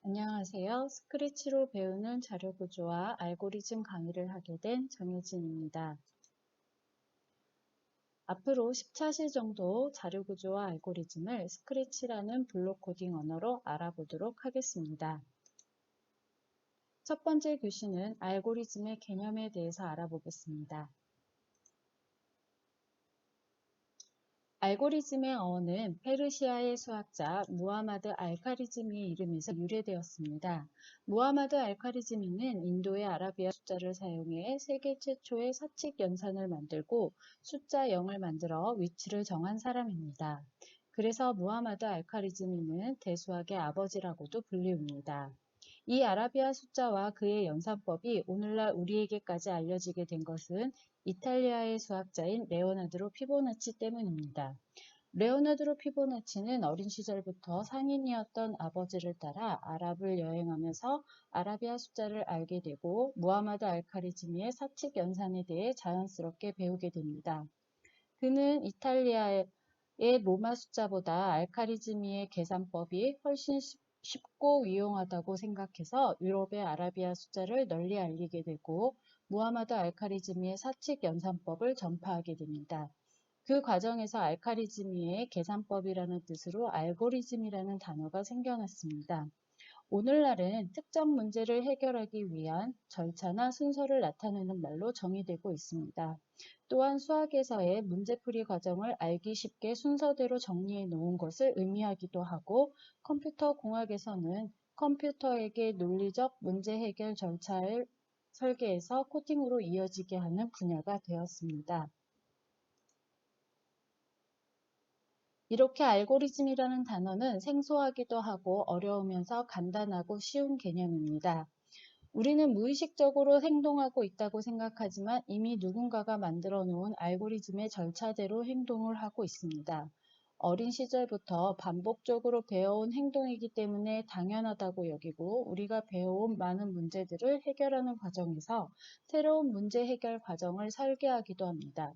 안녕하세요. 스크래치로 배우는 자료 구조와 알고리즘 강의를 하게 된 정혜진입니다. 앞으로 10차시 정도 자료 구조와 알고리즘을 스크래치라는 블록 코딩 언어로 알아보도록 하겠습니다. 첫 번째 교시는 알고리즘의 개념에 대해서 알아보겠습니다. 알고리즘의 어원은 페르시아의 수학자 무하마드 알카리즈미의 이름에서 유래되었습니다. 무하마드 알카리즈미는 인도의 아라비아 숫자를 사용해 세계 최초의 사칙 연산을 만들고 숫자 0을 만들어 위치를 정한 사람입니다. 그래서 무하마드 알카리즈미는 대수학의 아버지라고도 불리웁니다. 이 아라비아 숫자와 그의 연산법이 오늘날 우리에게까지 알려지게 된 것은 이탈리아의 수학자인 레오나르도 피보나치 때문입니다. 레오나르도 피보나치는 어린 시절부터 상인이었던 아버지를 따라 아랍을 여행하면서 아라비아 숫자를 알게 되고 무하마드 알카리즈미의 사칙 연산에 대해 자연스럽게 배우게 됩니다. 그는 이탈리아의 로마 숫자보다 알카리즈미의 계산법이 훨씬 쉽고 유용하다고 생각해서 유럽의 아라비아 숫자를 널리 알리게 되고 무하마드 알카리즈미의 사칙 연산법을 전파하게 됩니다. 그 과정에서 알카리즈미의 계산법이라는 뜻으로 알고리즘이라는 단어가 생겨났습니다. 오늘날은 특정 문제를 해결하기 위한 절차나 순서를 나타내는 말로 정의되고 있습니다. 또한 수학에서의 문제풀이 과정을 알기 쉽게 순서대로 정리해 놓은 것을 의미하기도 하고 컴퓨터 공학에서는 컴퓨터에게 논리적 문제 해결 절차를 설계해서 코딩으로 이어지게 하는 분야가 되었습니다. 이렇게 알고리즘이라는 단어는 생소하기도 하고 어려우면서 간단하고 쉬운 개념입니다. 우리는 무의식적으로 행동하고 있다고 생각하지만 이미 누군가가 만들어 놓은 알고리즘의 절차대로 행동을 하고 있습니다. 어린 시절부터 반복적으로 배워온 행동이기 때문에 당연하다고 여기고 우리가 배워온 많은 문제들을 해결하는 과정에서 새로운 문제 해결 과정을 설계하기도 합니다.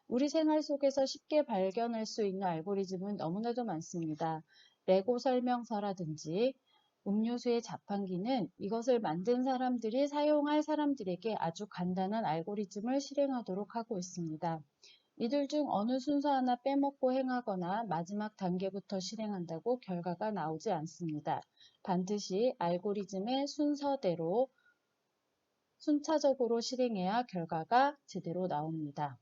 우리 생활 속에서 쉽게 발견할 수 있는 알고리즘은 너무나도 많습니다. 레고 설명서라든지 음료수의 자판기는 이것을 만든 사람들이 사용할 사람들에게 아주 간단한 알고리즘을 실행하도록 하고 있습니다. 이들 중 어느 순서 하나 빼먹고 행하거나 마지막 단계부터 실행한다고 결과가 나오지 않습니다. 반드시 알고리즘의 순서대로 순차적으로 실행해야 결과가 제대로 나옵니다.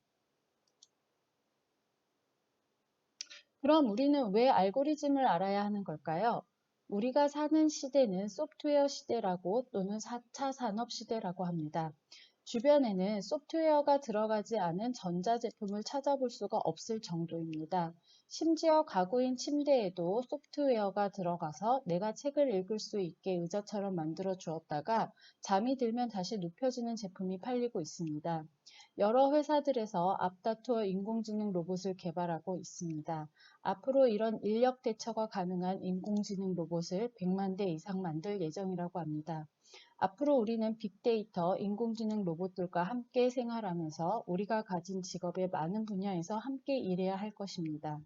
그럼 우리는 왜 알고리즘을 알아야 하는 걸까요? 우리가 사는 시대는 소프트웨어 시대라고 또는 4차 산업 시대라고 합니다. 주변에는 소프트웨어가 들어가지 않은 전자제품을 찾아볼 수가 없을 정도입니다. 심지어 가구인 침대에도 소프트웨어가 들어가서 내가 책을 읽을 수 있게 의자처럼 만들어 주었다가 잠이 들면 다시 눕혀지는 제품이 팔리고 있습니다. 여러 회사들에서 앞다투어 인공지능 로봇을 개발하고 있습니다. 앞으로 이런 인력 대처가 가능한 인공지능 로봇을 100만 대 이상 만들 예정이라고 합니다. 앞으로 우리는 빅데이터, 인공지능 로봇들과 함께 생활하면서 우리가 가진 직업의 많은 분야에서 함께 일해야 할 것입니다.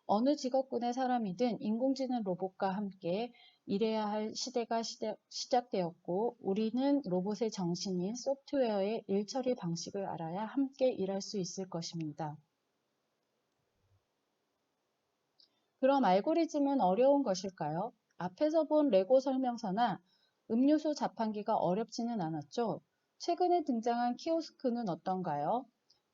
어느 직업군의 사람이든 인공지능 로봇과 함께 일해야 할 시대가 시작되었고 우리는 로봇의 정신인 소프트웨어의 일처리 방식을 알아야 함께 일할 수 있을 것입니다. 그럼 알고리즘은 어려운 것일까요? 앞에서 본 레고 설명서나 음료수 자판기가 어렵지는 않았죠? 최근에 등장한 키오스크는 어떤가요?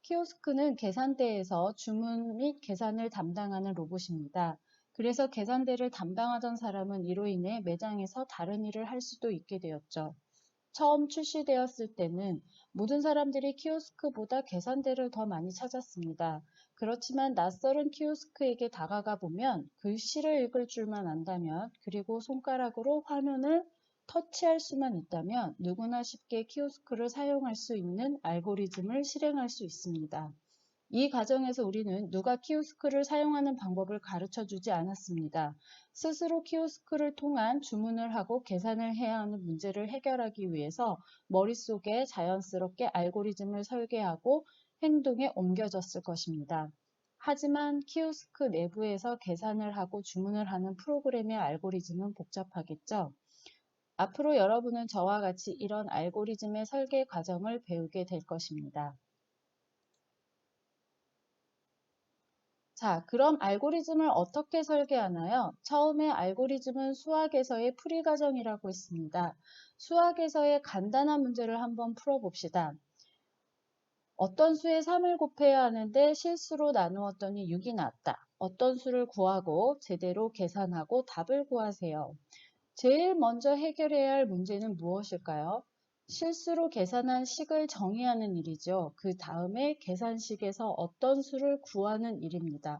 키오스크는 계산대에서 주문 및 계산을 담당하는 로봇입니다. 그래서 계산대를 담당하던 사람은 이로 인해 매장에서 다른 일을 할 수도 있게 되었죠. 처음 출시되었을 때는 모든 사람들이 키오스크보다 계산대를 더 많이 찾았습니다. 그렇지만 낯설은 키오스크에게 다가가 보면 글씨를 읽을 줄만 안다면 그리고 손가락으로 화면을 터치할 수만 있다면 누구나 쉽게 키오스크를 사용할 수 있는 알고리즘을 실행할 수 있습니다. 이 과정에서 우리는 누가 키오스크를 사용하는 방법을 가르쳐 주지 않았습니다. 스스로 키오스크를 통한 주문을 하고 계산을 해야 하는 문제를 해결하기 위해서 머릿속에 자연스럽게 알고리즘을 설계하고 행동에 옮겨졌을 것입니다. 하지만 키오스크 내부에서 계산을 하고 주문을 하는 프로그램의 알고리즘은 복잡하겠죠. 앞으로 여러분은 저와 같이 이런 알고리즘의 설계 과정을 배우게 될 것입니다. 자, 그럼 알고리즘을 어떻게 설계하나요? 처음에 알고리즘은 수학에서의 풀이 과정이라고 했습니다. 수학에서의 간단한 문제를 한번 풀어봅시다. 어떤 수에 3을 곱해야 하는데 실수로 나누었더니 6이 나왔다. 어떤 수를 구하고 제대로 계산하고 답을 구하세요. 제일 먼저 해결해야 할 문제는 무엇일까요? 실수로 계산한 식을 정의하는 일이죠. 그 다음에 계산식에서 어떤 수를 구하는 일입니다.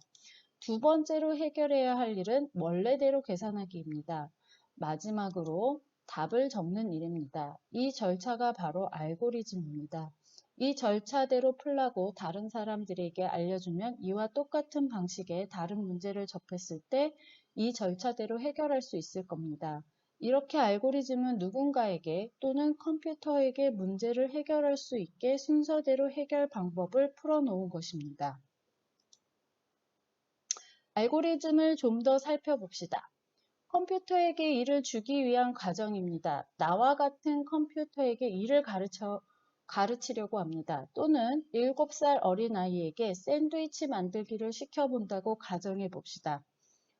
두 번째로 해결해야 할 일은 원래대로 계산하기입니다. 마지막으로 답을 적는 일입니다. 이 절차가 바로 알고리즘입니다. 이 절차대로 풀라고 다른 사람들에게 알려주면 이와 똑같은 방식의 다른 문제를 접했을 때 이 절차대로 해결할 수 있을 겁니다. 이렇게 알고리즘은 누군가에게 또는 컴퓨터에게 문제를 해결할 수 있게 순서대로 해결 방법을 풀어놓은 것입니다. 알고리즘을 좀 더 살펴봅시다. 컴퓨터에게 일을 주기 위한 과정입니다. 나와 같은 컴퓨터에게 일을 가르치려고 합니다. 또는 7살 어린아이에게 샌드위치 만들기를 시켜본다고 가정해 봅시다.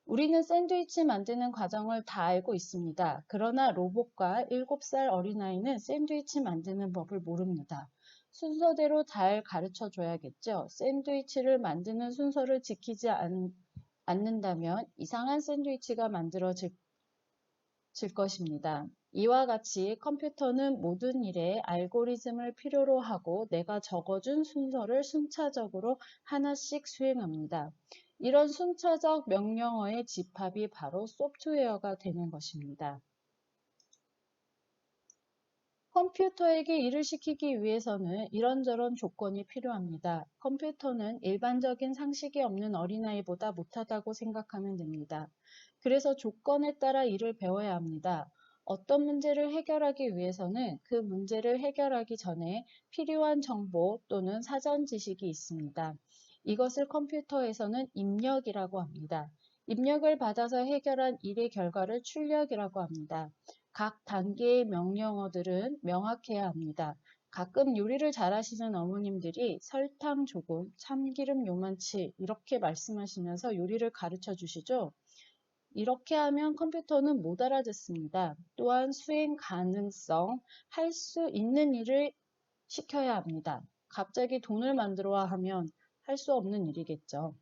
우리는 샌드위치 만드는 과정을 다 알고 있습니다. 그러나 로봇과 7살 어린아이는 샌드위치 만드는 법을 모릅니다. 순서대로 잘 가르쳐 줘야겠죠. 샌드위치를 만드는 순서를 지키지 않는다면 이상한 샌드위치가 만들어질 것입니다. 이와 같이 컴퓨터는 모든 일에 알고리즘을 필요로 하고 내가 적어준 순서를 순차적으로 하나씩 수행합니다. 이런 순차적 명령어의 집합이 바로 소프트웨어가 되는 것입니다. 컴퓨터에게 일을 시키기 위해서는 이런저런 조건이 필요합니다. 컴퓨터는 일반적인 상식이 없는 어린아이보다 못하다고 생각하면 됩니다. 그래서 조건에 따라 일을 배워야 합니다. 어떤 문제를 해결하기 위해서는 그 문제를 해결하기 전에 필요한 정보 또는 사전 지식이 있습니다. 이것을 컴퓨터에서는 입력이라고 합니다. 입력을 받아서 해결한 일의 결과를 출력이라고 합니다. 각 단계의 명령어들은 명확해야 합니다. 가끔 요리를 잘하시는 어머님들이 설탕 조금, 참기름 요만치 이렇게 말씀하시면서 요리를 가르쳐 주시죠. 이렇게 하면 컴퓨터는 못 알아듣습니다. 또한 수행 가능성, 할 수 있는 일을 시켜야 합니다. 갑자기 돈을 만들어 하면 할 수 없는 일이겠죠.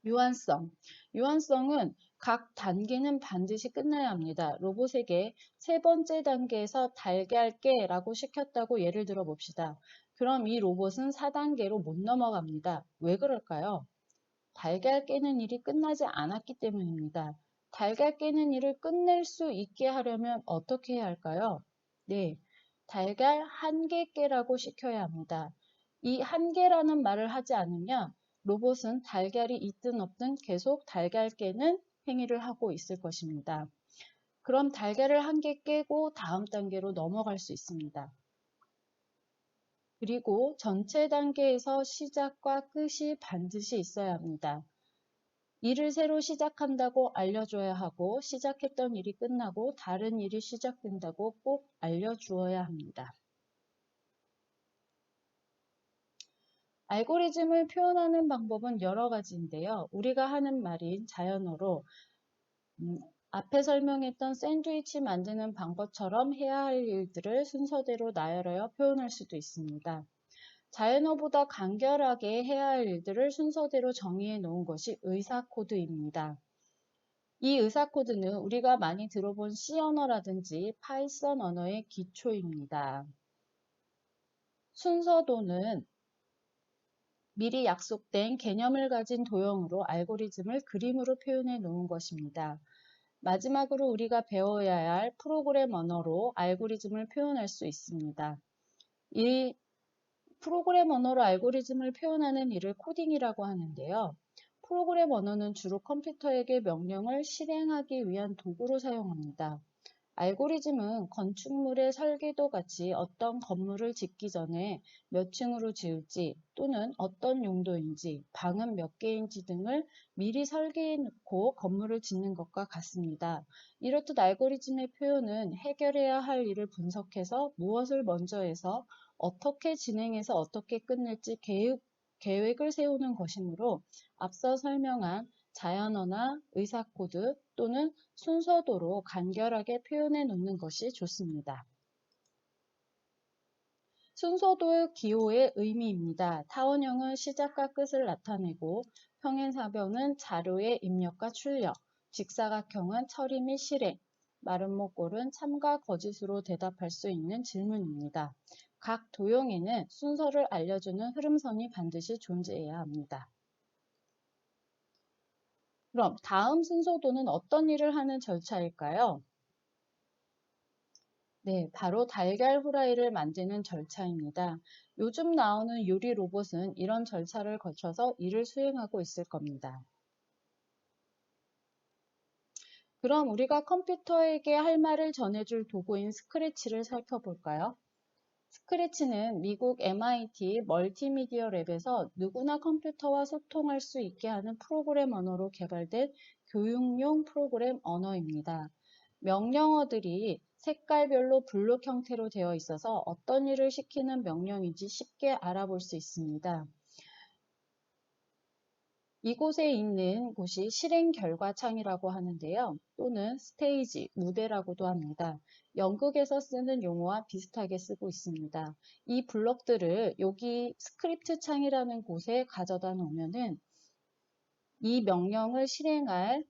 유한성. 유한성은 각 단계는 반드시 끝나야 합니다. 로봇에게 세 번째 단계에서 달걀 깨라고 시켰다고 예를 들어 봅시다. 그럼 이 로봇은 4단계로 못 넘어갑니다. 왜 그럴까요? 달걀 깨는 일이 끝나지 않았기 때문입니다. 달걀 깨는 일을 끝낼 수 있게 하려면 어떻게 해야 할까요? 네, 달걀 1개 깨라고 시켜야 합니다. 이 1개라는 말을 하지 않으면 로봇은 달걀이 있든 없든 계속 달걀 깨는 행위를 하고 있을 것입니다. 그럼 달걀을 1개 깨고 다음 단계로 넘어갈 수 있습니다. 그리고 전체 단계에서 시작과 끝이 반드시 있어야 합니다. 일을 새로 시작한다고 알려줘야 하고 시작했던 일이 끝나고 다른 일이 시작된다고 꼭 알려주어야 합니다. 알고리즘을 표현하는 방법은 여러 가지인데요. 우리가 하는 말인 자연어로 앞에 설명했던 샌드위치 만드는 방법처럼 해야 할 일들을 순서대로 나열하여 표현할 수도 있습니다. 자연어보다 간결하게 해야 할 일들을 순서대로 정의해 놓은 것이 의사코드입니다. 이 의사코드는 우리가 많이 들어본 C 언어라든지 파이썬 언어의 기초입니다. 순서도는 미리 약속된 개념을 가진 도형으로 알고리즘을 그림으로 표현해 놓은 것입니다. 마지막으로 우리가 배워야 할 프로그램 언어로 알고리즘을 표현할 수 있습니다. 이 프로그램 언어로 알고리즘을 표현하는 일을 코딩이라고 하는데요. 프로그램 언어는 주로 컴퓨터에게 명령을 실행하기 위한 도구로 사용합니다. 알고리즘은 건축물의 설계도 같이 어떤 건물을 짓기 전에 몇 층으로 지을지 또는 어떤 용도인지, 방은 몇 개인지 등을 미리 설계해 놓고 건물을 짓는 것과 같습니다. 이렇듯 알고리즘의 표현은 해결해야 할 일을 분석해서 무엇을 먼저 해서 어떻게 진행해서 어떻게 끝낼지 계획을 세우는 것이므로 앞서 설명한 자연어나 의사코드 또는 순서도로 간결하게 표현해 놓는 것이 좋습니다. 순서도 기호의 의미입니다. 타원형은 시작과 끝을 나타내고 평행사변은 자료의 입력과 출력, 직사각형은 처리 및 실행, 마름모꼴은 참과 거짓으로 대답할 수 있는 질문입니다. 각 도형에는 순서를 알려주는 흐름선이 반드시 존재해야 합니다. 그럼 다음 순서도는 어떤 일을 하는 절차일까요? 네, 바로 달걀 후라이를 만드는 절차입니다. 요즘 나오는 요리 로봇은 이런 절차를 거쳐서 일을 수행하고 있을 겁니다. 그럼 우리가 컴퓨터에게 할 말을 전해줄 도구인 스크래치를 살펴볼까요? 스크래치는 미국 MIT 멀티미디어 랩에서 누구나 컴퓨터와 소통할 수 있게 하는 프로그램 언어로 개발된 교육용 프로그램 언어입니다. 명령어들이 색깔별로 블록 형태로 되어 있어서 어떤 일을 시키는 명령인지 쉽게 알아볼 수 있습니다. 이곳에 있는 곳이 실행 결과 창이라고 하는데요. 또는 스테이지, 무대라고도 합니다. 연극에서 쓰는 용어와 비슷하게 쓰고 있습니다. 이 블록들을 여기 스크립트 창이라는 곳에 가져다 놓으면은 이 명령을 실행할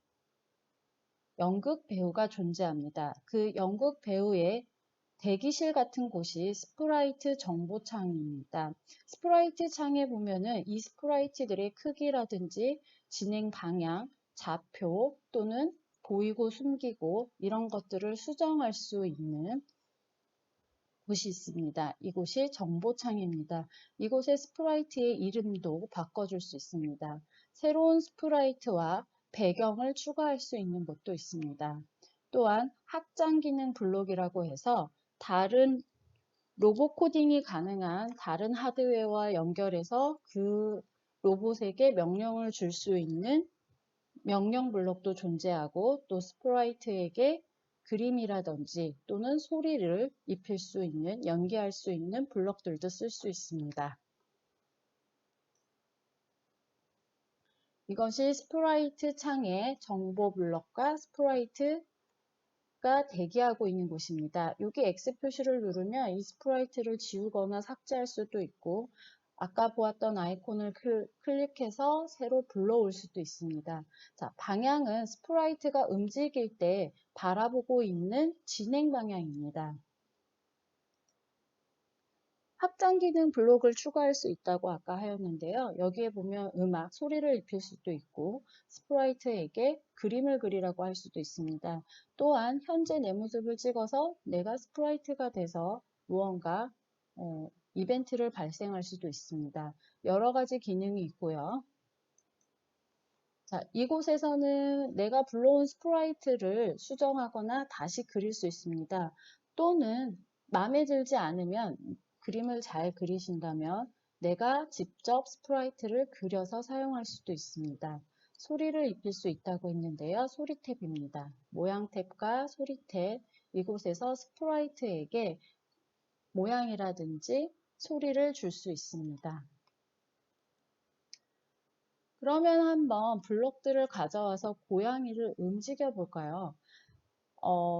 연극 배우가 존재합니다. 그 연극 배우의 대기실 같은 곳이 스프라이트 정보창입니다. 스프라이트 창에 보면은 이 스프라이트들의 크기라든지 진행 방향, 좌표 또는 보이고 숨기고 이런 것들을 수정할 수 있는 곳이 있습니다. 이곳이 정보창입니다. 이곳에 스프라이트의 이름도 바꿔줄 수 있습니다. 새로운 스프라이트와 배경을 추가할 수 있는 곳도 있습니다. 또한 확장 기능 블록이라고 해서 다른 로봇 코딩이 가능한 다른 하드웨어와 연결해서 그 로봇에게 명령을 줄 수 있는 명령 블록도 존재하고 또 스프라이트에게 그림이라든지 또는 소리를 입힐 수 있는, 연기할 수 있는 블록들도 쓸 수 있습니다. 이것이 스프라이트 창의 정보 블록과 스프라이트가 대기하고 있는 곳입니다. 여기 X 표시를 누르면 이 스프라이트를 지우거나 삭제할 수도 있고 아까 보았던 아이콘을 클릭해서 새로 불러올 수도 있습니다. 자, 방향은 스프라이트가 움직일 때 바라보고 있는 진행 방향입니다. 확장 기능 블록을 추가할 수 있다고 아까 하였는데요. 여기에 보면 음악, 소리를 입힐 수도 있고 스프라이트에게 그림을 그리라고 할 수도 있습니다. 또한 현재 내 모습을 찍어서 내가 스프라이트가 돼서 무언가 이벤트를 발생할 수도 있습니다. 여러 가지 기능이 있고요. 자, 이곳에서는 내가 불러온 스프라이트를 수정하거나 다시 그릴 수 있습니다. 또는 마음에 들지 않으면 그림을 잘 그리신다면 내가 직접 스프라이트를 그려서 사용할 수도 있습니다. 소리를 입힐 수 있다고 했는데요. 소리 탭입니다. 모양 탭과 소리 탭, 이곳에서 스프라이트에게 모양이라든지 소리를 줄 수 있습니다. 그러면 한번 블록들을 가져와서 고양이를 움직여 볼까요?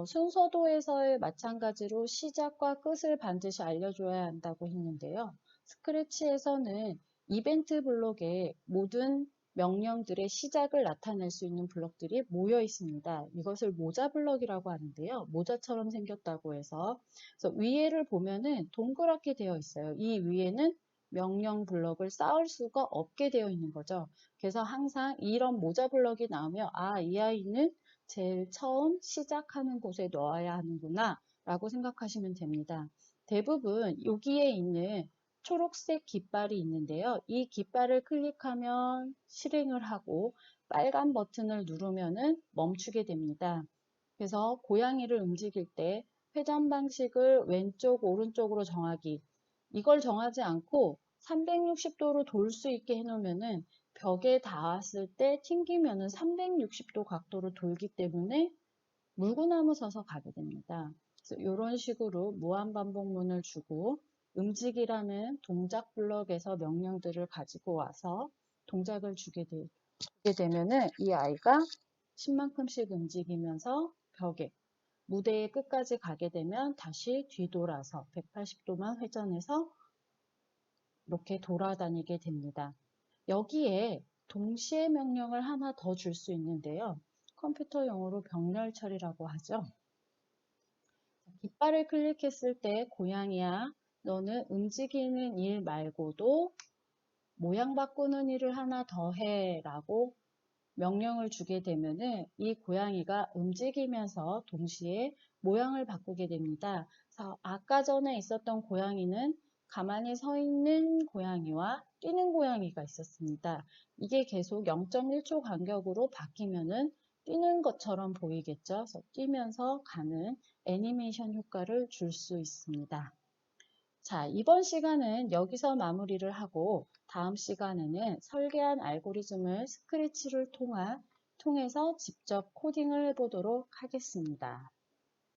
순서도에서의 마찬가지로 시작과 끝을 반드시 알려줘야 한다고 했는데요. 스크래치에서는 이벤트 블록에 모든 명령들의 시작을 나타낼 수 있는 블록들이 모여 있습니다. 이것을 모자 블록이라고 하는데요. 모자처럼 생겼다고 해서 그래서 위에를 보면은 동그랗게 되어 있어요. 이 위에는 명령 블록을 쌓을 수가 없게 되어 있는 거죠. 그래서 항상 이런 모자 블록이 나오면 이 아이는 제일 처음 시작하는 곳에 넣어야 하는구나 라고 생각하시면 됩니다. 대부분 여기에 있는 초록색 깃발이 있는데요. 이 깃발을 클릭하면 실행을 하고 빨간 버튼을 누르면 멈추게 됩니다. 그래서 고양이를 움직일 때 회전 방식을 왼쪽, 오른쪽으로 정하기. 이걸 정하지 않고 360도로 돌 수 있게 해놓으면은 벽에 닿았을 때 튕기면은 360도 각도로 돌기 때문에 물구나무 서서 가게 됩니다. 그래서 이런 식으로 무한반복문을 주고 움직이라는 동작 블럭에서 명령들을 가지고 와서 동작을 주게 되면은 이 아이가 10만큼씩 움직이면서 벽에 무대의 끝까지 가게 되면 다시 뒤돌아서 180도만 회전해서 이렇게 돌아다니게 됩니다. 여기에 동시에 명령을 하나 더 줄 수 있는데요. 컴퓨터 용어로 병렬 처리라고 하죠. 깃발을 클릭했을 때 고양이야, 너는 움직이는 일 말고도 모양 바꾸는 일을 하나 더 해 라고 명령을 주게 되면은 이 고양이가 움직이면서 동시에 모양을 바꾸게 됩니다. 그래서 아까 전에 있었던 고양이는 가만히 서 있는 고양이와 뛰는 고양이가 있었습니다. 이게 계속 0.1초 간격으로 바뀌면은 뛰는 것처럼 보이겠죠. 그래서 뛰면서 가는 애니메이션 효과를 줄 수 있습니다. 자, 이번 시간은 여기서 마무리를 하고 다음 시간에는 설계한 알고리즘을 스크래치를 통해서 직접 코딩을 해보도록 하겠습니다.